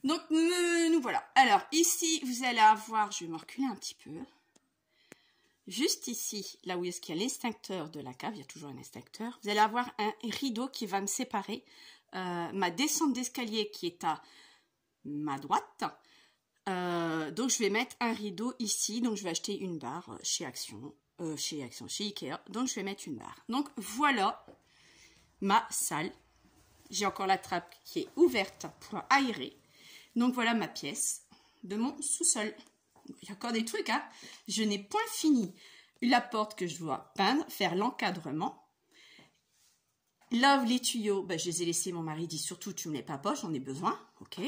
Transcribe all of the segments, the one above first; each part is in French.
Donc, nous voilà. Alors, ici, vous allez avoir, je vais me reculer un petit peu. Juste ici, là où est-ce qu'il y a l'extincteur de la cave, il y a toujours un extincteur, vous allez avoir un rideau qui va me séparer ma descente d'escalier qui est à ma droite. Donc, je vais mettre un rideau ici. Donc, je vais acheter une barre chez chez Ikea. Donc, je vais mettre une barre. Donc, voilà ma salle. J'ai encore la trappe qui est ouverte pour aérer. Donc, voilà ma pièce de mon sous-sol. Il y a encore des trucs, hein. Je n'ai point fini. La porte que je dois peindre, faire l'encadrement. Là, les tuyaux, ben, je les ai laissés. Mon mari dit surtout, tu ne me les pas poche, j'en ai besoin. Ok.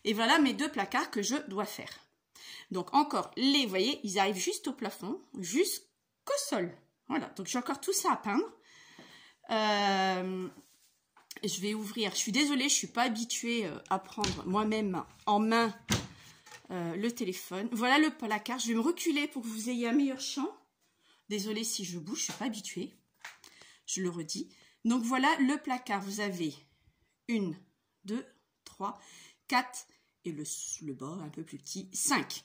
Et voilà mes 2 placards que je dois faire. Donc, encore, vous voyez, ils arrivent juste au plafond, jusqu'au sol. Voilà. Donc, j'ai encore tout ça à peindre. Je vais ouvrir. Je suis désolée, je ne suis pas habituée à prendre moi-même en main le téléphone. Voilà le placard. Je vais me reculer pour que vous ayez un meilleur champ. Désolée si je bouge, je ne suis pas habituée. Je le redis. Donc voilà le placard. Vous avez 1, 2, 3, 4 et le bas un peu plus petit, 5.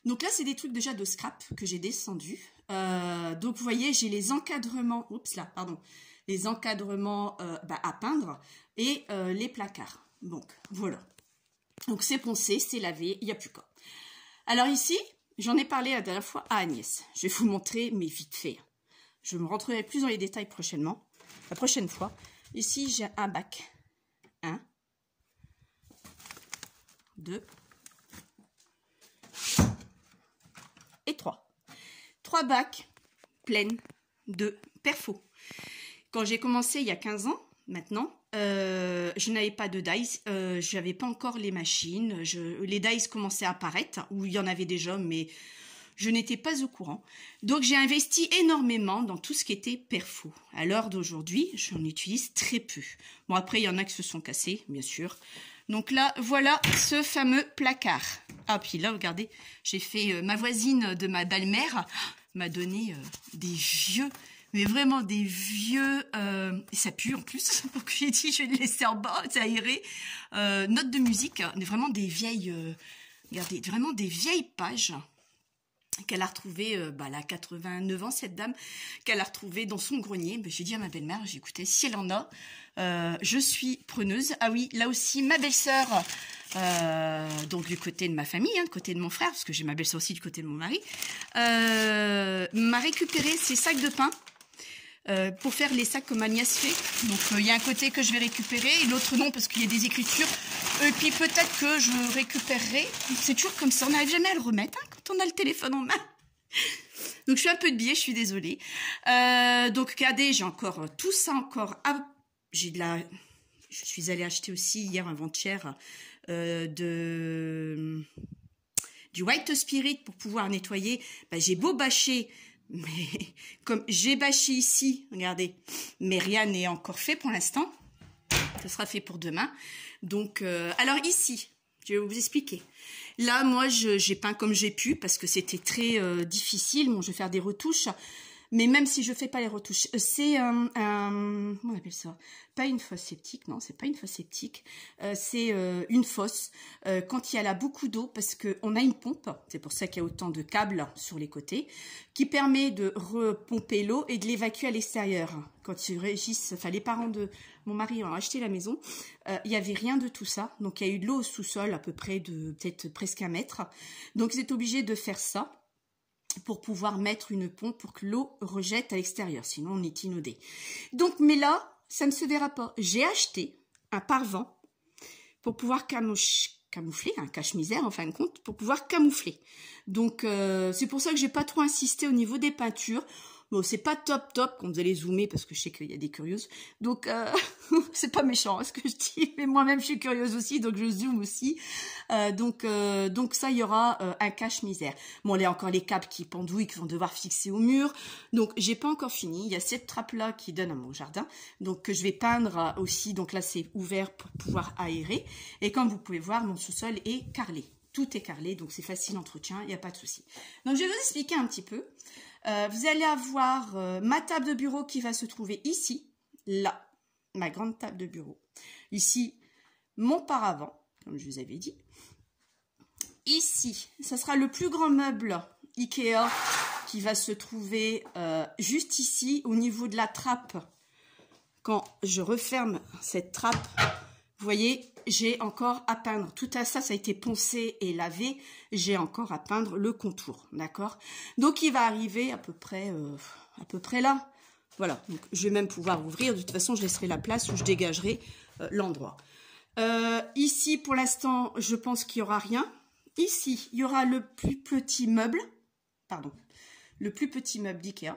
Donc là, c'est des trucs déjà de scrap que j'ai descendu. Donc vous voyez, j'ai les encadrements. Oups là, pardon. Les encadrements à peindre et les placards. Donc voilà. Donc c'est poncé, c'est lavé, il n'y a plus qu'à. Alors ici, j'en ai parlé la dernière fois à Agnès. Je vais vous montrer, mais vite fait. Je me rentrerai plus dans les détails prochainement, la prochaine fois. Ici, j'ai un bac. 1, 2 et 3. 3 bacs pleines de perfos. Quand j'ai commencé il y a 15 ans, maintenant, je n'avais pas de dies, je n'avais pas encore les machines, les dies commençaient à apparaître, où il y en avait déjà, mais je n'étais pas au courant. Donc j'ai investi énormément dans tout ce qui était perfo. À l'heure d'aujourd'hui, j'en utilise très peu. Bon, après, il y en a qui se sont cassés, bien sûr. Donc là, voilà ce fameux placard. Ah, puis là, regardez, j'ai fait ma voisine de ma belle-mère m'a donné des vieux... Mais vraiment des vieux... et ça pue en plus. Donc j'ai dit, je vais le laisser en bas, c'est aéré. Notes de musique, vraiment des vieilles... regardez, vraiment des vieilles pages qu'elle a retrouvées, elle a 89 ans, cette dame, qu'elle a retrouvée dans son grenier. J'ai dit à ma belle-mère, j'ai écouté, si elle en a, je suis preneuse. Ah oui, là aussi, ma belle-sœur... donc du côté de ma famille, du côté de mon frère, parce que j'ai ma belle-sœur aussi du côté de mon mari, m'a récupéré ces sacs de pain pour faire les sacs que ma nièce fait. Donc il y a un côté que je vais récupérer et l'autre non, parce qu'il y a des écritures. Et puis peut-être que je récupérerai. C'est toujours comme ça, on n'arrive jamais à le remettre quand on a le téléphone en main. Donc je suis un peu de biais, je suis désolée. Donc regardez, j'ai encore tout ça encore. Je suis allée acheter aussi hier avant-hier du White Spirit pour pouvoir nettoyer. J'ai beau bâcher, mais comme j'ai bâché ici, regardez, mais rien n'est encore fait pour l'instant. Ce sera fait pour demain. Donc, alors ici, je vais vous expliquer. Là, moi, j'ai peint comme j'ai pu parce que c'était très difficile. Bon, je vais faire des retouches. Mais même si je fais pas les retouches, c'est comment on appelle ça? Pas une fosse septique, non, c'est pas une fosse septique. C'est une fosse quand il y a là beaucoup d'eau, parce qu'on a une pompe, c'est pour ça qu'il y a autant de câbles sur les côtés, qui permet de repomper l'eau et de l'évacuer à l'extérieur. Quand les parents de mon mari ont acheté la maison, il y avait rien de tout ça. Donc il y a eu de l'eau au sous-sol à peu près de peut-être presque 1 mètre. Donc ils étaient obligés de faire ça pour pouvoir mettre une pompe pour que l'eau rejette à l'extérieur, sinon on est inondé. Donc, mais là, ça ne se verra pas. J'ai acheté un pare-vent pour pouvoir camoufler, un cache-misère en fin de compte, pour pouvoir camoufler. Donc, c'est pour ça que j'ai pas trop insisté au niveau des peintures. Bon, c'est pas top quand vous allez zoomer, parce que je sais qu'il y a des curieuses. Donc, c'est pas méchant ce que je dis, mais moi-même je suis curieuse aussi, donc je zoome aussi. Donc ça, il y aura un cache-misère. Bon, il y a encore les câbles qui pendouillent, qui vont devoir fixer au mur. Donc, j'ai pas encore fini. Il y a cette trappe-là qui donne à mon jardin, donc que je vais peindre aussi. Donc là, c'est ouvert pour pouvoir aérer. Et comme vous pouvez voir, mon sous-sol est carrelé. Tout est carrelé, donc c'est facile d'entretien, il n'y a pas de souci. Donc, je vais vous expliquer un petit peu. Vous allez avoir ma table de bureau qui va se trouver ici, là, ma grande table de bureau. Ici, mon paravent. comme je vous avais dit. Ici, ça sera le plus grand meuble Ikea qui va se trouver juste ici, au niveau de la trappe. Quand je referme cette trappe, vous voyez, j'ai encore à peindre. Tout à ça, ça a été poncé et lavé. J'ai encore à peindre le contour, d'accord? Donc, il va arriver à peu près là. Voilà, donc je vais même pouvoir ouvrir. De toute façon, je laisserai la place où je dégagerai l'endroit. Ici, pour l'instant, je pense qu'il n'y aura rien. Ici, il y aura le plus petit meuble. Pardon, le plus petit meuble d'Ikea.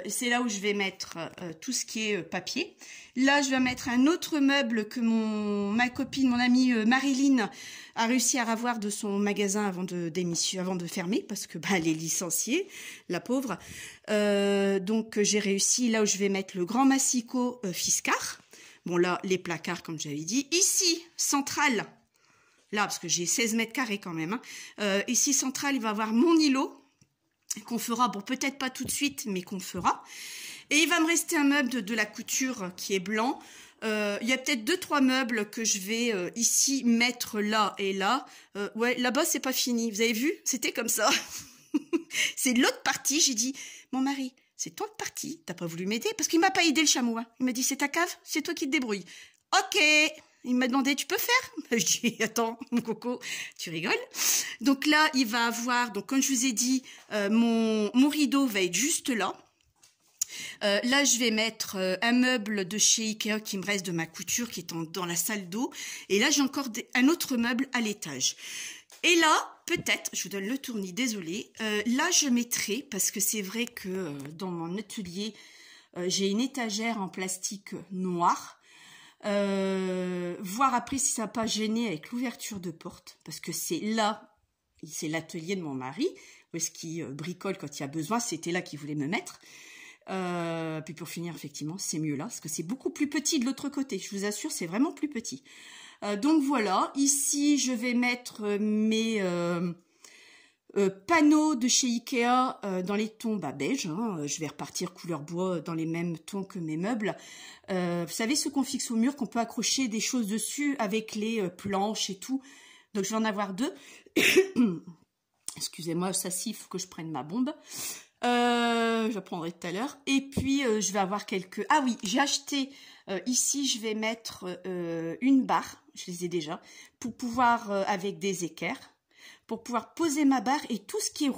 C'est là où je vais mettre tout ce qui est papier. Là, je vais mettre un autre meuble que ma copine, mon amie Marilyn a réussi à avoir de son magasin avant de fermer, parce que elle est licenciée, la pauvre. Donc, j'ai réussi là où je vais mettre le grand massicot Fiscar. Bon, là, les placards, comme j'avais dit. Ici, central. Là, parce que j'ai 16 mètres carrés quand même. Hein. Ici, central, il va avoir mon îlot. Qu'on fera, bon peut-être pas tout de suite, mais qu'on fera. Et il va me rester un meuble de la couture qui est blanc. Il y a peut-être 2-3 meubles que je vais ici mettre là et là. Ouais, là-bas c'est pas fini, vous avez vu? C'était comme ça. C'est l'autre partie, j'ai dit, mon mari, c'est ton partie, t'as pas voulu m'aider? Parce qu'il m'a pas aidé le chameau. Hein. Il m'a dit, c'est ta cave, c'est toi qui te débrouilles. Ok. Il m'a demandé, tu peux faire? Je dis, attends, mon coco, tu rigoles? Donc là, il va avoir, donc comme je vous ai dit, mon rideau va être juste là. Là, je vais mettre un meuble de chez Ikea qui me reste de ma couture, qui est dans la salle d'eau. Et là, j'ai encore un autre meuble à l'étage. Et là, peut-être, je vous donne le tournis, désolé. Là, je mettrai, parce que c'est vrai que dans mon atelier, j'ai une étagère en plastique noir. Voir après si ça n'a pas gêné avec l'ouverture de porte, parce que c'est là, c'est l'atelier de mon mari, où est-ce qu'il bricole quand il y a besoin, c'était là qu'il voulait me mettre. Puis pour finir, effectivement, c'est mieux là, parce que c'est beaucoup plus petit de l'autre côté, je vous assure, c'est vraiment plus petit. Donc voilà, ici je vais mettre mes panneaux de chez Ikea dans les tons beige, hein. Je vais repartir couleur bois dans les mêmes tons que mes meubles. Vous savez ce qu'on fixe au mur, qu'on peut accrocher des choses dessus avec les planches et tout. Donc je vais en avoir 2. Excusez-moi, ça siffle, faut que je prenne ma bombe. Je la prendrai tout à l'heure. Et puis je vais avoir quelques... Ah oui, j'ai acheté ici, je vais mettre une barre, je les ai déjà, pour pouvoir, avec des équerres, pour pouvoir poser ma barre et tout ce qui est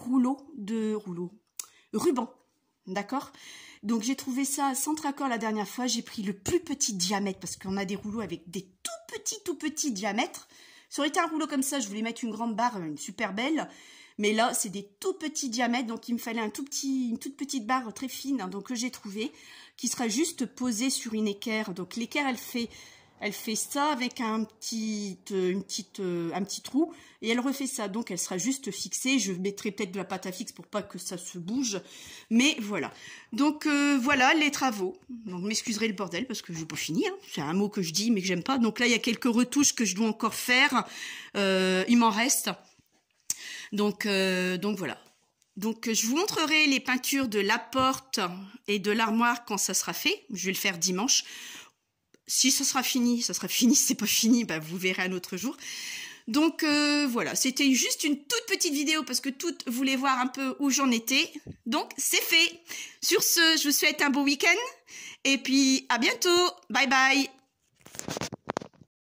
ruban, d'accord? Donc j'ai trouvé ça à Centracor la dernière fois, j'ai pris le plus petit diamètre, parce qu'on a des rouleaux avec des tout petits diamètres. Ça aurait été un rouleau comme ça, je voulais mettre une grande barre, une super belle, mais là c'est des tout petits diamètres, donc il me fallait une toute petite barre très fine, hein, donc que j'ai trouvé, qui sera juste posée sur une équerre. Donc l'équerre elle fait ça avec un petit trou, et elle refait ça, donc elle sera juste fixée. Je mettrai peut-être de la pâte à fixe pour pas que ça se bouge, mais voilà. Donc voilà les travaux. Donc m'excuserez le bordel parce que je n'ai pas fini, hein. C'est un mot que je dis mais que j'aime pas. Donc là il y a quelques retouches que je dois encore faire, il m'en reste. Donc voilà. Donc je vous montrerai les peintures de la porte et de l'armoire quand ça sera fait. Je vais le faire dimanche. Si ça sera fini, ça sera fini. Si c'est pas fini, bah, vous verrez un autre jour. Donc voilà, c'était juste une toute petite vidéo parce que toutes voulaient voir un peu où j'en étais. Donc c'est fait. Sur ce, je vous souhaite un beau week-end et puis à bientôt. Bye bye.